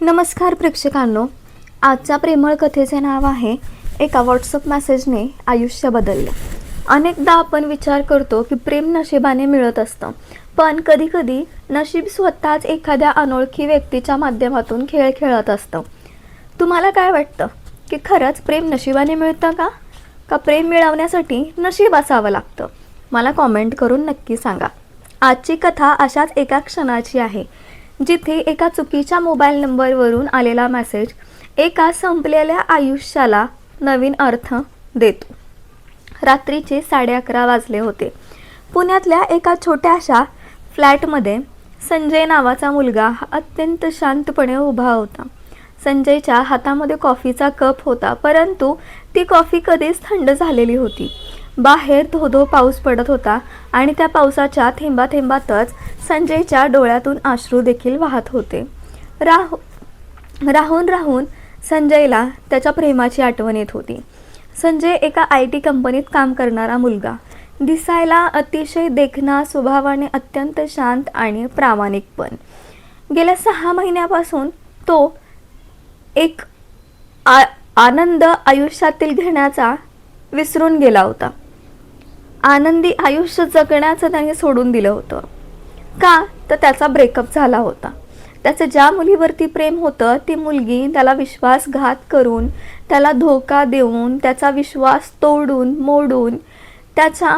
नमस्कार प्रेक्षकांनो, आजच्या प्रेमळ कथेचे नाव आहे एका व्हॉट्सअप मेसेजने आयुष्य बदलले. अनेकदा आपण विचार करतो की प्रेम नशिबाने मिळत असतं, पण कधीकधी नशीब स्वतःच एखाद्या अनोळखी व्यक्तीच्या माध्यमातून खेळ खेळत असतं. तुम्हाला काय वाटतं की खरंच प्रेम नशिबाने मिळतं का प्रेम मिळवण्यासाठी नशीब असावं लागतं? मला कॉमेंट करून नक्की सांगा. आजची कथा अशाच एका क्षणाची आहे, जिथे एका चुकीच्या मोबाईल नंबरवरून आलेला मेसेज एका संपलेल्या आयुष्याला नवीन अर्थ देतो. रात्रीचे 11:30 वाजले होते. पुण्यातल्या एका छोट्याशा फ्लॅटमध्ये संजय नावाचा मुलगा अत्यंत शांतपणे उभा होता. संजयच्या हातामध्ये कॉफीचा कप होता, परंतु ती कॉफी कधीच थंड झालेली होती. बाहेर धो-धो पाऊस पडत होता आणि त्या पावसाच्या थेंबाथेंबातच संजयच्या डोळ्यातून अश्रू देखील वाहत होते. राहून राहून संजयला त्याच्या प्रेमाची आठवण येत होती. संजय एका IT कंपनीत काम करणारा मुलगा, दिसायला अतिशय देखणा, स्वभावाने अत्यंत शांत आणि प्रामाणिक. पण गेल्या 6 महिन्यापासून तो एक आनंद आयुष्यातील घेण्याचा विसरून गेला होता. आनंदी आयुष्य जगण्याचं त्याने सोडून दिलं होतं. का तर त्याचा ब्रेकअप झाला होता. त्याचं ज्या मुलीवरती प्रेम होतं, ती मुलगी त्याला विश्वासघात करून, त्याला धोका देऊन, त्याचा विश्वास तोडून मोडून, त्याच्या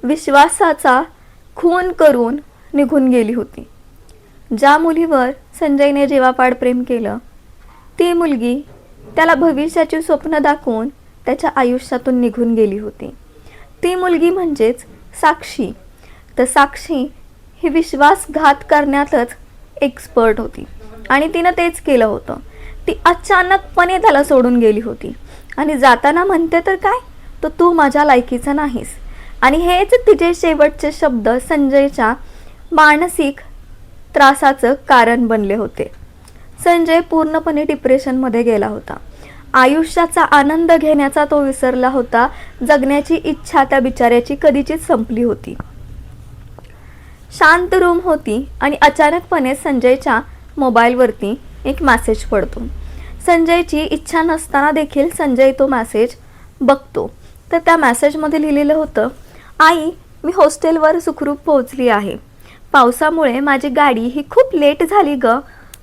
विश्वासाचा खून करून निघून गेली होती. ज्या मुलीवर संजयने जीवापाड प्रेम केलं, ती मुलगी त्याला भविष्याची स्वप्न दाखवून त्याच्या आयुष्यातून निघून गेली होती. ती मुलगी म्हणजेच साक्षी. तर साक्षी ही विश्वासघात करण्यातच एक्सपर्ट होती आणि तिनं तेच केलं होतं. ती अचानकपणे त्याला सोडून गेली होती आणि जाताना म्हणते तर काय, तर तू माझ्या लायकीचा नाहीस. आणि हेच तिचे शेवटचे शब्द संजयच्या मानसिक त्रासाचं कारण बनले होते. संजय पूर्णपणे डिप्रेशनमध्ये गेला होता. आयुष्याचा आनंद घेण्याचा तो विसरला होता. जगण्याची इच्छा त्या बिचाऱ्याची कधीचीच संपली होती. शांत रूम होती आणि अचानकपणे संजयच्या मोबाईलवरती एक मेसेज पडतो. संजयची इच्छा नसताना देखील संजय तो मेसेज बघतो. तर त्या मेसेजमध्ये लिहिलेलं होतं, आई, मी हॉस्टेलवर सुखरूप पोहोचली आहे. पावसामुळे माझी गाडी ही खूप लेट झाली ग,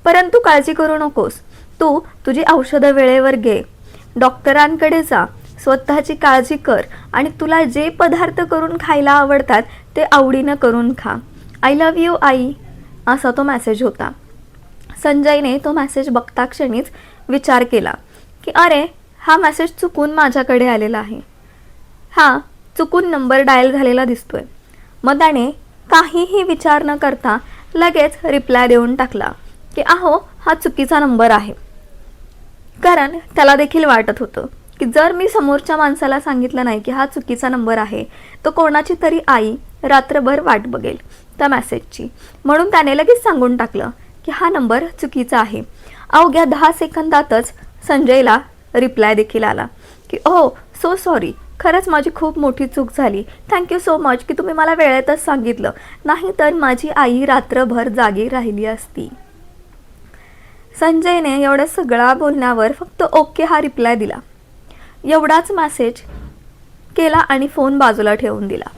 परंतु काळजी करू नकोस. तू तुझी औषधं वेळेवर घे, डॉक्टरांकडे जा, स्वतःची काळजी कर आणि तुला जे पदार्थ करून खायला आवडतात ते आवडीनं करून खा. आय लव्ह यू आई, असा तो मेसेज होता. संजयने तो मेसेज बघता क्षणीच विचार केला की अरे, हा मेसेज चुकून माझ्याकडे आलेला आहे. हा चुकून नंबर डायल झालेला दिसतोय. मग त्याने काहीही विचार न करता लगेच रिप्लाय देऊन टाकला की अहो, हा चुकीचा नंबर आहे. कारण त्याला देखील वाटत होतं की जर मी समोरच्या माणसाला सांगितलं नाही की हा चुकीचा नंबर आहे, तर कोणाची तरी आई रात्रभर वाट बघेल त्या मेसेजची. म्हणून त्याने लगेच सांगून टाकलं की हा नंबर चुकीचा आहे. अवघ्या 10 सेकंदातच संजयला रिप्लाय देखील आला की ओह सो सॉरी, खरंच माझी खूप मोठी चूक झाली. थँक्यू सो मच की तुम्ही मला वेळेतच सांगितलं, नाही तर माझी आई रात्रभर जागी राहिली असती. संजयने एवढं सगळा बोलण्यावर फक्त ओके हा रिप्लाय दिला. एवढाच मेसेज केला आणि फोन बाजूला ठेवून दिला.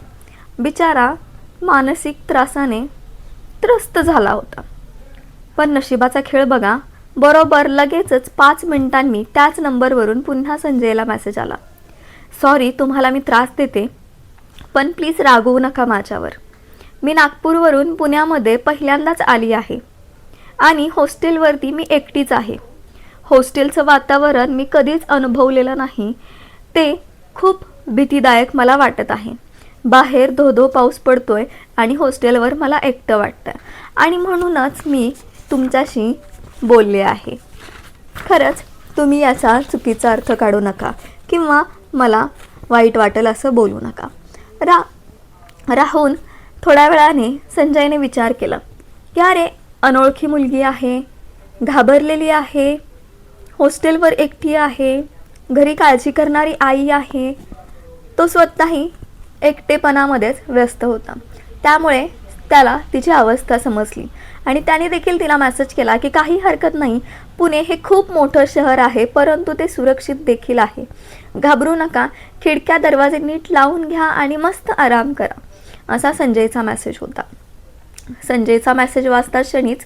बिचारा मानसिक त्रासाने त्रस्त झाला होता. पण नशिबाचा खेळ बघा, बरोबर लगेचच 5 मिनिटांनी त्याच नंबरवरून पुन्हा संजयला मेसेज आला. सॉरी तुम्हाला मी त्रास देते, पण प्लीज रागवू नका माझ्यावर. मी नागपूरवरून पुण्यामध्ये पहिल्यांदाच आली आहे आणि हॉस्टेलवरती मी एकटीच आहे. हॉस्टेलचं वातावरण मी कधीच अनुभवलेलं नाही. ते खूप भीतीदायक मला वाटत आहे. बाहेर धो-धो पाऊस पडतोय आणि हॉस्टेलवर मला एकटं वाटतं आणि म्हणूनच मी तुमच्याशी बोलले आहे. खरंच तुम्ही याचा चुकीचा अर्थ काढू नका किंवा मला वाईट वाटेल असं बोलू नका. राहून थोड्या वेळाने संजयने विचार केला की अरे, अनोळखी मुलगी आहे, घाबरलेली आहे, हॉस्टेलवर एकटी आहे, घरी काळजी करणारी आई आहे. तो स्वतःही एकटेपणामध्येच व्यस्त होता. त्यामुळे त्याला तिची अवस्था समजली आणि त्याने देखील तिला मेसेज केला की काही हरकत नाही, पुणे हे खूप मोठं शहर आहे, परंतु ते सुरक्षित देखील आहे. घाबरू नका, खिडक्या दरवाजे नीट लावून घ्या आणि मस्त आराम करा, असा संजयचा मेसेज होता. संजयचा मेसेज वाचता क्षणीच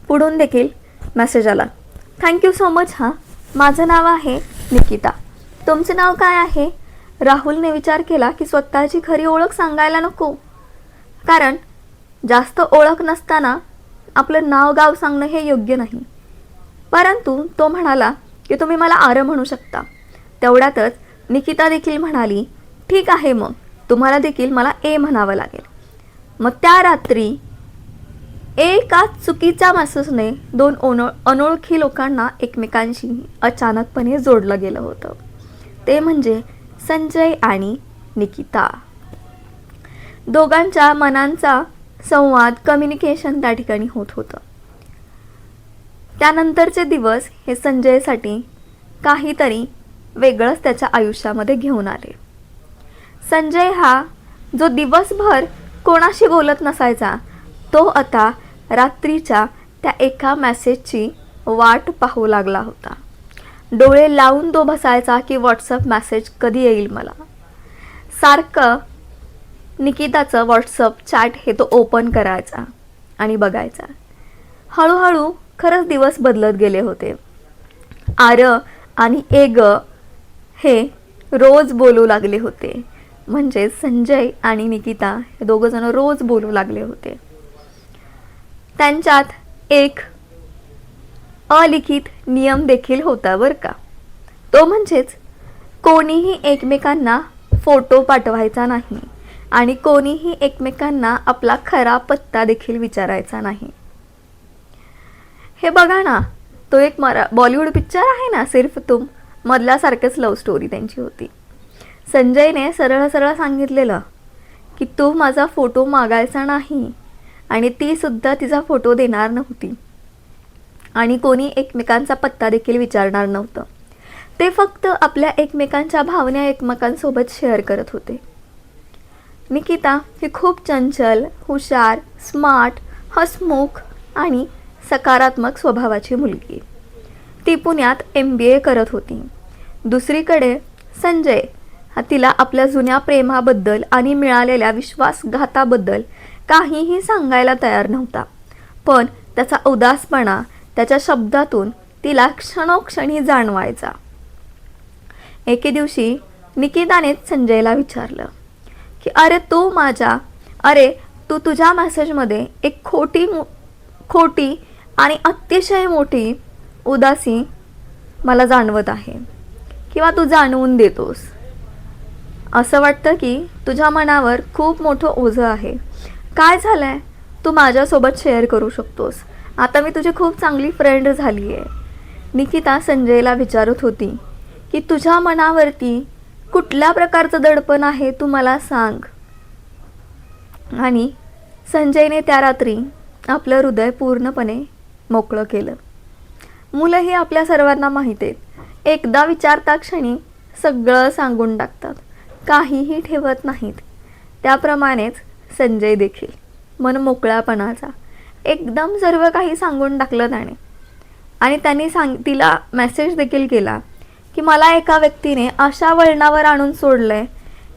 पुढून देखील मेसेज आला. Thank you so much. हां, माझं नाव आहे निकिता. तुमचं नाव काय आहे? राहुलने विचार केला की स्वतःची खरी ओळख सांगायला नको, कारण जास्त ओळख नसताना आपलं नाव गाव सांगणं हे योग्य नाही. परंतु तो म्हणाला की तुम्ही मला आरव म्हणू शकता. तेवढ्यातच निकिता देखील म्हणाली, ठीक आहे, मग तुम्हाला देखील मला ए म्हणावं लागेल. मग त्या रात्री एका चुकीच्या मेसेजने दोन अनोळखी लोकांना एकमेकांशी अचानकपणे जोडलं गेलं होतं. ते म्हणजे संजय आणि निकिता. दोघांच्या मनांचा संवाद, कम्युनिकेशन त्या ठिकाणी होत होतं. त्यानंतरचे दिवस हे संजयसाठी काहीतरी वेगळंच त्याच्या आयुष्यामध्ये घेऊन आले. संजय हा जो दिवसभर कोणाशी बोलत नसायचा, तो आता रात्रीच्या त्या एका मेसेजची वाट पाहू लागला होता. डोळे लावून तो बसायचा की व्हॉट्सअप मेसेज कधी येईल मला. सारखं निकिताचं व्हॉट्सअप चॅट हे तो ओपन करायचा आणि बघायचा. हळूहळू खरंच दिवस बदलत गेले होते. आर आणि एग हे रोज बोलू लागले होते. म्हणजे संजय आणि निकिता हे दोघंजण रोज बोलू लागले होते. त्यांच्यात एक अलिखित नियम देखील होता बरं का. तो म्हणजेच कोणीही एकमेकांना फोटो पाठवायचा नाही आणि कोणीही एकमेकांना आपला खरा पत्ता देखील विचारायचा नाही. हे बघा ना, तो एक बॉलिवूड पिक्चर आहे ना, सिर्फ तुम मधल्यासारखंच लव्ह स्टोरी त्यांची होती. संजयने सरळ सरळ सांगितलेलं की तू माझा फोटो मागायचा नाही आणि ती सुद्धा तिचा फोटो देणार नव्हती आणि कोणी एकमेकांचा पत्ता देखील विचारणार नव्हतं. ते फक्त आपल्या एकमेकांच्या भावना एकमेकांसोबत शेअर करत होते. निकिता ही खूप चंचल, हुशार, स्मार्ट, हसमुख आणि सकारात्मक स्वभावाची मुलगी. ती पुण्यात MBA करत होती. दुसरीकडे संजय हा तिला आपल्या जुन्या प्रेमाबद्दल आणि मिळालेल्या विश्वासघाताबद्दल काहीही सांगायला तयार नव्हता. पण त्याचा उदासपणा त्याच्या शब्दातून तिला क्षणोक्षणी जाणवायचा. एके दिवशी निकिताने संजयला विचारलं की अरे तू तुझ्या मेसेजमध्ये एक खोटी आणि अतिशय मोठी उदासी मला जाणवत आहे किंवा तू जाणवून देतोस. असं वाटतं की तुझ्या मनावर खूप मोठं ओझं आहे. काय झालंय? तू माझ्यासोबत शेअर करू शकतोस. आता मी तुझी खूप चांगली फ्रेंड झाली आहे. निकिता संजयला विचारत होती की तुझ्या मनावरती कुठल्या प्रकारचं दडपण आहे, तू मला सांग. आणि संजयने त्या रात्री आपलं हृदय पूर्णपणे मोकळं केलं. मुलं ही आपल्या सर्वांना माहीत आहेत, एकदा विचारता क्षणी सगळं सांगून टाकतात, काहीही ठेवत नाहीत. त्याप्रमाणेच संजय देखील मन मोकळ्यापणाचा एकदम सर्व काही सांगून टाकलं त्याने. आणि त्यांनी तिला मेसेज देखील केला की मला एका व्यक्तीने अशा वळणावर आणून सोडलंय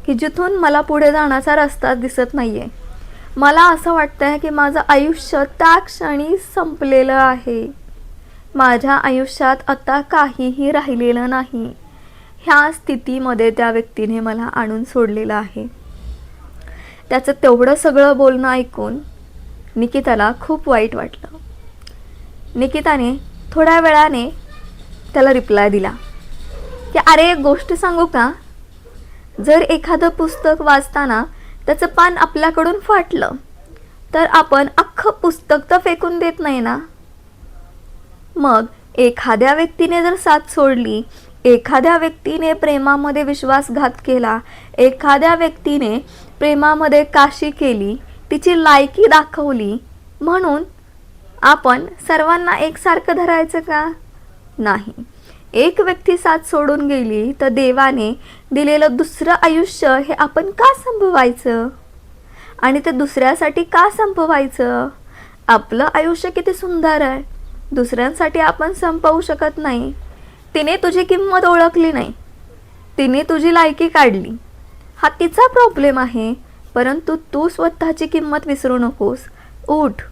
की जिथून मला पुढे जाण्याचा रस्ता दिसत नाहीये. मला असं वाटतंय की माझं आयुष्य त्या क्षणी संपलेलं आहे. माझ्या आयुष्यात आता काहीही राहिलेलं नाही. ह्या स्थितीमध्ये त्या व्यक्तीने मला आणून सोडलेलं आहे. त्याचं तेवढं सगळं बोलणं ऐकून निकिताला खूप वाईट वाटलं. निकिताने थोड्या वेळाने त्याला रिप्लाय दिला की अरे एक गोष्ट सांगू का, जर एखादं पुस्तक वाचताना त्याचं पान आपल्याकडून फाटलं तर आपण अख्खं पुस्तक तर फेकून देत नाही ना. मग एखाद्या व्यक्तीने जर साथ सोडली, एखाद्या व्यक्तीने प्रेमामध्ये विश्वासघात केला, एखाद्या व्यक्तीने प्रेमामध्ये काशी केली, तिची लायकी दाखवली, म्हणून आपण सर्वांना एकसारखं धरायचं का? नाही. एक व्यक्ती साथ सोडून गेली तर देवाने दिलेलं दुसरं आयुष्य हे आपण का संपवायचं आणि ते दुसऱ्यासाठी का संपवायचं? आपलं आयुष्य किती सुंदर आहे, दुसऱ्यांसाठी आपण संपवू शकत नाही. तिने तुझी किंमत ओळखली नाही, तिने तुझी लायकी काढली, हा तिचा प्रॉब्लेम आहे. परंतु तू स्वतःची किंमत विसरू नकोस. उठ,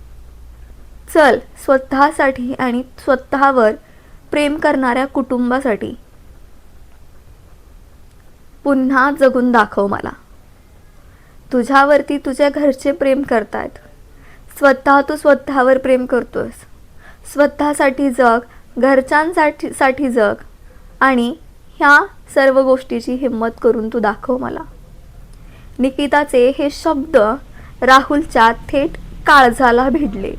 चल, स्वतःसाठी आणि स्वतःवर प्रेम करणाऱ्या कुटुंबासाठी पुन्हा जगून दाखव मला. तुझ्यावरती तुझ्या घरचे प्रेम करतायत, तू स्वतःवर प्रेम करतोस. स्वतःसाठी जग, घरच्यांसाठी जग आणि ह्या सर्व गोष्टीची हिंमत करून तू दाखव मला. निकिताचे हे शब्द राहुलच्या थेट काळजाला भिडले.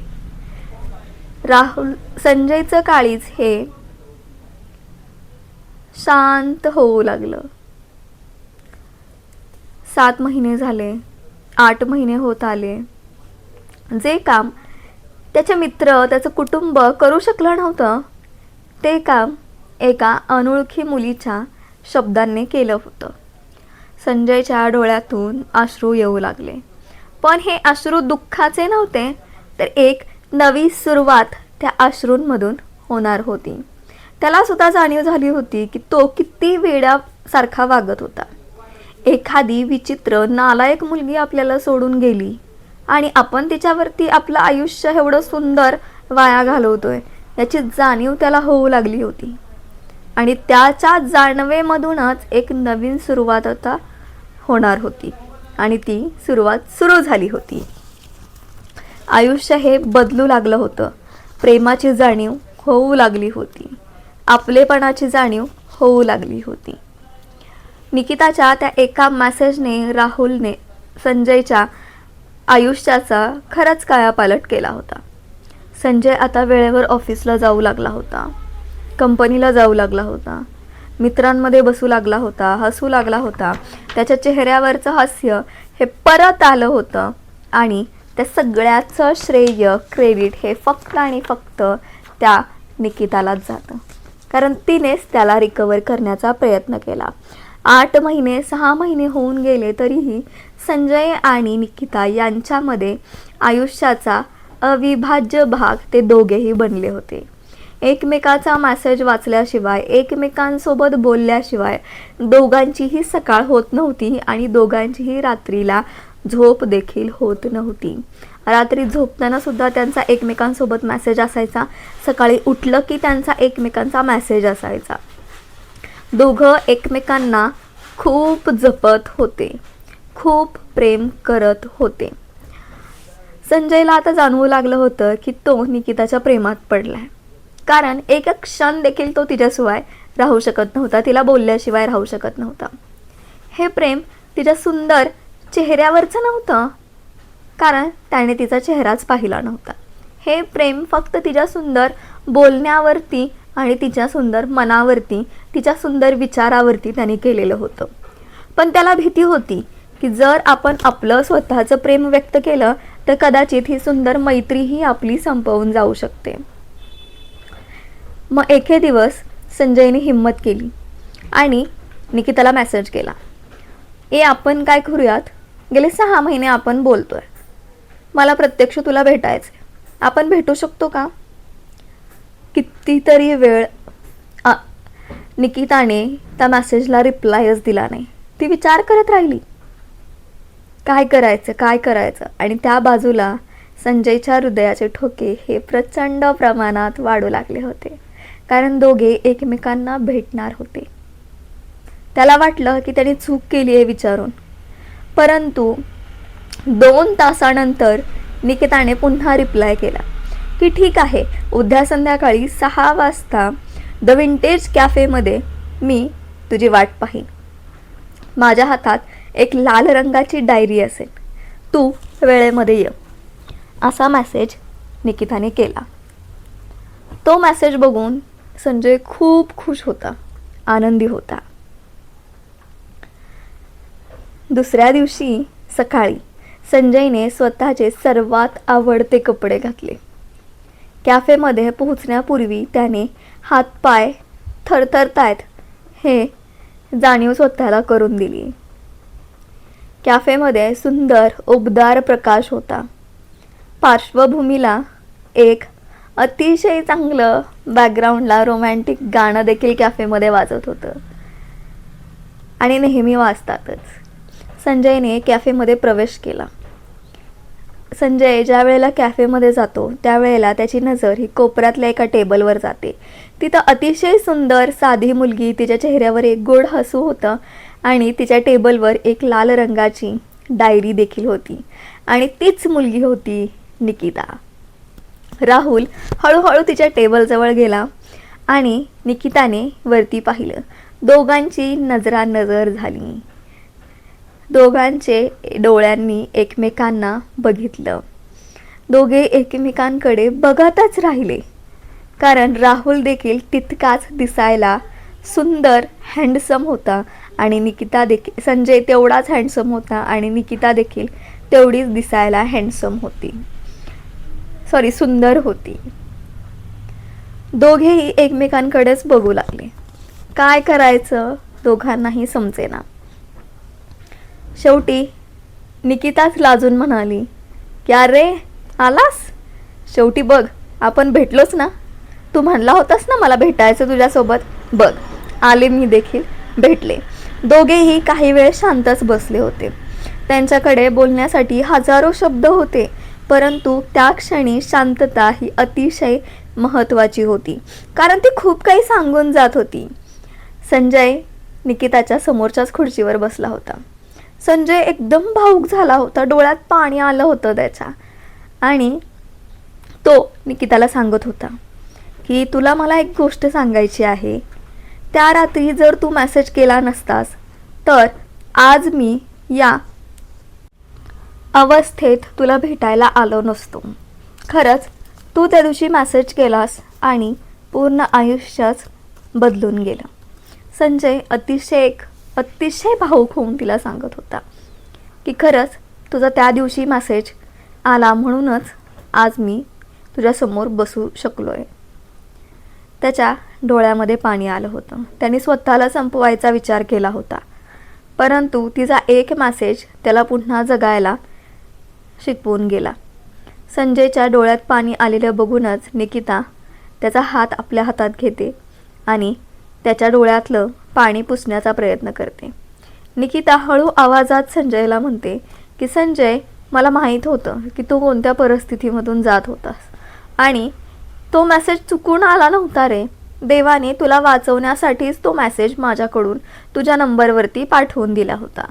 संजयचं काळीज हे शांत होऊ लागलं. 7 महिने झाले, 8 महिने होत आले. जे काम त्याचे मित्र, त्याचं कुटुंब करू शकलं नव्हतं, ते काम एका अनोळखी मुलीच्या शब्दांनी केलं होतं. संजयच्या डोळ्यातून अश्रू येऊ लागले. पण हे अश्रू दुःखाचे नव्हते, तर एक नवी सुरुवात त्या अश्रूंमधून होणार होती. त्याला सुद्धा जाणीव झाली होती की तो किती वेड्यासारखा वागत होता. एखादी विचित्र नालायक मुलगी आपल्याला सोडून गेली आणि आपण तिच्यावरती आपलं आयुष्य एवढं सुंदर वाया घालवतोय याची जाणीव त्याला होऊ लागली होती. आणि त्याच्या जाणवेमधूनच एक नवीन सुरुवात आता होणार होती आणि ती सुरुवात सुरू झाली होती. आयुष्य हे बदलू लागलं होतं. प्रेमाची जाणीव होऊ लागली होती, आपलेपणाची जाणीव होऊ लागली होती. निकिताच्या त्या एका मेसेजने राहुलने संजयच्या आयुष्याचा खरंच कायापालट केला होता. संजय आता वेळेवर ऑफिसला जाऊ लागला होता, कंपनीला जाऊ लागला होता, मित्रांमध्ये बसू लागला होता, हसू लागला होता. त्याच्या चेहऱ्यावरचं हास्य हे परत आलं होतं आणि त्या सगळ्याचं श्रेय, क्रेडिट हे फक्त आणि फक्त त्या निकितालाच जातं, कारण तिनेच त्याला रिकवर करण्याचा प्रयत्न केला. 8 महिने 6 महिने होऊन गेले तरीही संजय आणि निकिता यांच्यामध्ये आयुष्याचा अविभाज्य भाग ते दोघेही बनले होते. एकमेकाचा मेसेज वाचल्याशिवाय, एकमेकांसोबत बोलल्याशिवाय दोघांचीही सकाळ होत नव्हती आणि दोघांचीही रात्रीला झोप देखील होत नव्हती. रात्री झोपताना सुद्धा त्यांचा एकमेकांसोबत मेसेज असायचा, सकाळी उठलं की त्यांचा एकमेकांचा मेसेज असायचा. दोघं एकमेकांना खूप जपत होते, खूप प्रेम करत होते. संजयला आता जाणवू लागलं होतं की तो निकिताच्या प्रेमात पडलाय, कारण एक क्षण देखील तो तिच्याशिवाय राहू शकत नव्हता, तिला बोलल्याशिवाय राहू शकत नव्हता. हे प्रेम तिच्या सुंदर चेहऱ्यावरचं नव्हतं, कारण त्याने तिचा चेहराच पाहिला नव्हता. हे प्रेम फक्त तिच्या सुंदर बोलण्यावरती आणि तिच्या सुंदर मनावरती, तिच्या सुंदर विचारावरती त्याने केलेलं होतं. पण त्याला भीती होती की जर आपण आपलं स्वतःचं प्रेम व्यक्त केलं तर कदाचित ही सुंदर मैत्रीही आपली संपवून जाऊ शकते. मग एके दिवस संजयने हिम्मत केली आणि निकिताला मेसेज केला, आपण काय करूयात, गेले 6 महिने आपण बोलतोय, मला प्रत्यक्ष तुला भेटायचं, आपण भेटू शकतो का? कितीतरी वेळ निकिताने त्या मेसेजला रिप्लायच दिला नाही. ती विचार करत राहिली, काय करायचं. आणि त्या बाजूला संजयच्या हृदयाचे ठोके हे प्रचंड प्रमाणात वाढू लागले होते, कारण दोघे एकमेकांना भेटणार होते. त्याला वाटलं की त्याने चूक केली आहे विचारून. परंतु 2 तासानंतर निकिताने पुन्हा रिप्लाय केला की ठीक आहे, उद्या संध्याकाळी 6 वाजता द विंटेज कॅफेमध्ये मी तुझी वाट पाहीन. माझ्या हातात एक लाल रंगाची डायरी असेल, तू वेळेमध्ये ये. असा मेसेज निकिताने केला. तो मेसेज बघून संजय खूप खुश होता, आनंदी होता. दुसऱ्या दिवशी सकाळी संजयने स्वतःचे सर्वात आवडते कपडे घातले. कॅफेमध्ये पोहोचण्यापूर्वी त्याने हातपाय थरथरतायत हे जाणीव स्वतःला करून दिली. कॅफेमध्ये सुंदर उबदार प्रकाश होता. पार्श्वभूमीला एक अतिशय चांगलं बॅकग्राऊंडला रोमॅन्टिक गाणं देखील कॅफेमध्ये वाजत होतं आणि नेहमी वाजतातच. संजयने कॅफेमध्ये प्रवेश केला. संजय ज्या वेळेला कॅफेमध्ये जातो त्यावेळेला त्याची नजर ही कोपऱ्यातल्या एका टेबलवर जाते. तिथं अतिशय सुंदर साधी मुलगी, तिच्या चेहऱ्यावर एक गोड हसू होतं आणि तिच्या टेबलवर एक लाल रंगाची डायरी देखील होती आणि तीच मुलगी होती निकिता. राहुल हळूहळू तिच्या टेबलजवळ गेला आणि निकिताने वरती पाहिलं. दोघांची नजरानजर झाली. दोघांचे डोळ्यांनी एकमेकांना बघितलं. दोघे एकमेकांकडे बघतच राहिले, कारण राहुल देखील तितकाच दिसायला सुंदर हँडसम होता आणि निकिता देखील, संजय तेवढाच हँडसम होता आणि निकिता देखील तेवढीच दिसायला हँडसम होती, सुंदर होती. दोघेही एकमेकांकडेच बघू लागले. काय करायचं दोघांनाही समजेना. शेवटी निकिताच लाजून म्हणाली की अरे आलास, शेवटी बघ आपण भेटलोच ना, तू म्हणला होतास ना मला भेटायचं तुझ्यासोबत, बघ आले मी देखील, भेटले. दोघेही काही वेळ शांतच बसले होते. त्यांच्याकडे बोलण्यासाठी हजारो शब्द होते, परंतु त्या क्षणी शांतता ही अतिशय महत्त्वाची होती, कारण ती खूप काही सांगून जात होती. संजय निकिताच्या समोरच्याच खुर्चीवर बसला होता. संजय एकदम भावूक झाला होता, डोळ्यात पाणी आलं होतं त्याच्या, आणि तो निकिताला सांगत होता की तुला मला एक गोष्ट सांगायची आहे. त्या रात्री जर तू मेसेज केला नसतास तर आज मी या अवस्थेत तुला भेटायला आलो नसतो. खरंच तू त्या दिवशी मेसेज केलास आणि पूर्ण आयुष्यच बदलून गेलं. संजय अतिशय भावूक होऊन तिला सांगत होता की खरंच तुझा त्या दिवशी मेसेज आला म्हणूनच आज मी तुझ्यासमोर बसू शकलोय. त्याच्या डोळ्यामध्ये पाणी आलं होतं. त्याने स्वतःला संपवायचा विचार केला होता, परंतु तिचा एक मेसेज त्याला पुन्हा जगायला शिकवून गेला. संजयच्या डोळ्यात पाणी आलेलं बघूनच निकिता त्याचा हात आपल्या हातात घेते आणि त्याच्या डोळ्यातलं पाणी पुसण्याचा प्रयत्न करते. निकिता हळू आवाजात संजयला म्हणते की संजय, मला माहीत होतं की तू कोणत्या परिस्थितीमधून जात होतास आणि तो मेसेज चुकून आला नव्हता रे. देवाने तुला वाचवण्यासाठीच तो मेसेज माझ्याकडून तुझ्या नंबरवरती पाठवून दिला होता.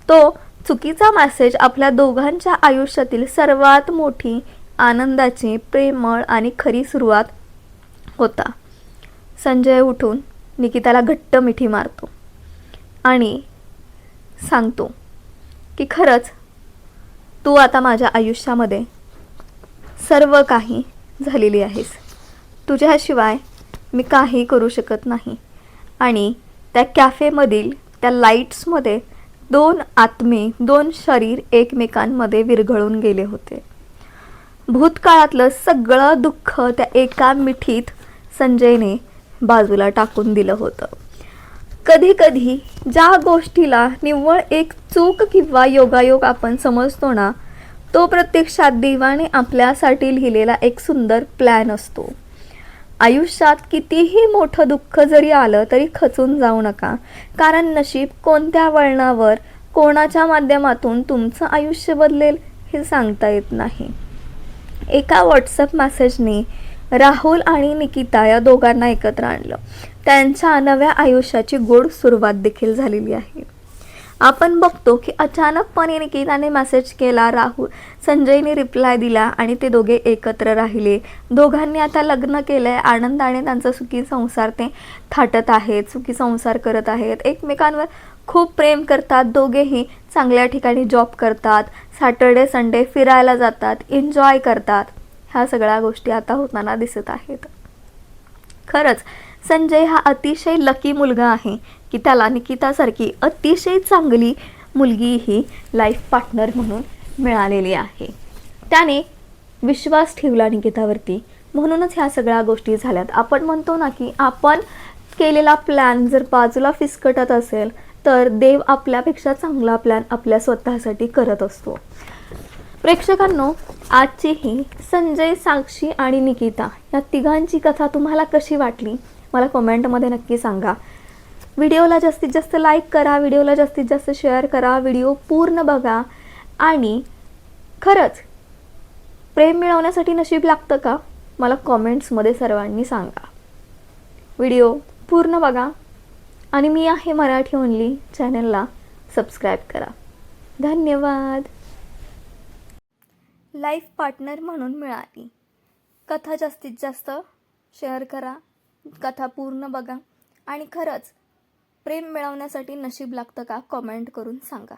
तो चुकीचा मेसेज आपल्या दोघांच्या आयुष्यातील सर्वात मोठी आनंदाची, प्रेमळ आणि खरी सुरुवात होता. संजय उठून निकिताला घट्ट मिठी मारतो आणि सांगतो की खरंच तू आता माझ्या आयुष्यामध्ये सर्व काही झालेली आहेस. तुझ्याशिवाय मी काही करू शकत नाही. आणि त्या कॅफेमधील त्या लाईट्समध्ये दोन आत्मे, दोन शरीर एकमेकांमध्ये विरघळून गेले होते. भूतकाळातलं सगळं दुःख त्या एका मिठीत संजयने बाजूला टाकून दिलं होतं. कधी कधी ज्या गोष्टीला निव्वळ एक चूक किंवा योगायोग आपण समजतो ना, तो प्रत्यक्षात देवाने आपल्यासाठी लिहिलेला एक सुंदर प्लॅन असतो. आयुष्यात कितीही मोठं दुःख जरी आलं तरी खचून जाऊ नका, कारण नशीब कोणत्या वळणावर कोणाच्या माध्यमातून तुमचं आयुष्य बदलेल हे सांगता येत नाही. एका व्हॉट्सअप मेसेजने राहुल आणि निकिता या दोघांना एकत्र आणलं. त्यांच्या नव्या आयुष्याची गोड सुरुवात देखील झालेली आहे. आपण बघतो की अचानकपणे निकिताने मेसेज केला, संजयने रिप्लाय दिला आणि ते दोघे एकत्र राहिले. दोघांनी आता लग्न केलंय, आनंदाने त्यांचा सुखी संसार ते थाटत आहेत, सुखी संसार करत आहेत, एकमेकांवर खूप प्रेम करतात. दोघेही चांगल्या ठिकाणी जॉब करतात, सॅटर्डे संडे फिरायला जातात, एन्जॉय करतात. ह्या सगळ्या गोष्टी आता होताना दिसत आहेत. खरंच संजय हा अतिशय लकी मुलगा आहे की त्याला निकितासारखी अतिशय चांगली मुलगी ही लाईफ पार्टनर म्हणून मिळालेली आहे. त्याने विश्वास ठेवला निकितावरती, म्हणूनच ह्या सगळ्या गोष्टी झाल्यात. आपण म्हणतो ना की आपण केलेला प्लॅन जर बाजूला फिसकटत असेल तर देव आपल्यापेक्षा चांगला प्लॅन आपल्या स्वतःसाठी करत असतो. प्रेक्षकांनो, आजची ही संजय, साक्षी आणि निकिता या तिघांची कथा तुम्हाला कशी वाटली मला कमेंटमध्ये नक्की सांगा. व्हिडिओला जास्तीत जास्त लाईक करा, व्हिडिओला जास्तीत जास्त शेअर करा, व्हिडिओ पूर्ण बघा. आणि खरंच प्रेम मिळवण्यासाठी नशीब लागतं का मला कमेंट्समध्ये सर्वांनी सांगा. व्हिडिओ पूर्ण बघा आणि मी आहे मराठी ओनली चॅनलला सबस्क्राईब करा. धन्यवाद. लाईफ पार्टनर म्हणून मिळाली. कथा जास्तीत जास्त शेअर करा, कथा पूर्ण बघा आणि खरंच प्रेम मिळवण्यासाठी नशीब लागतं का कमेंट करून सांगा.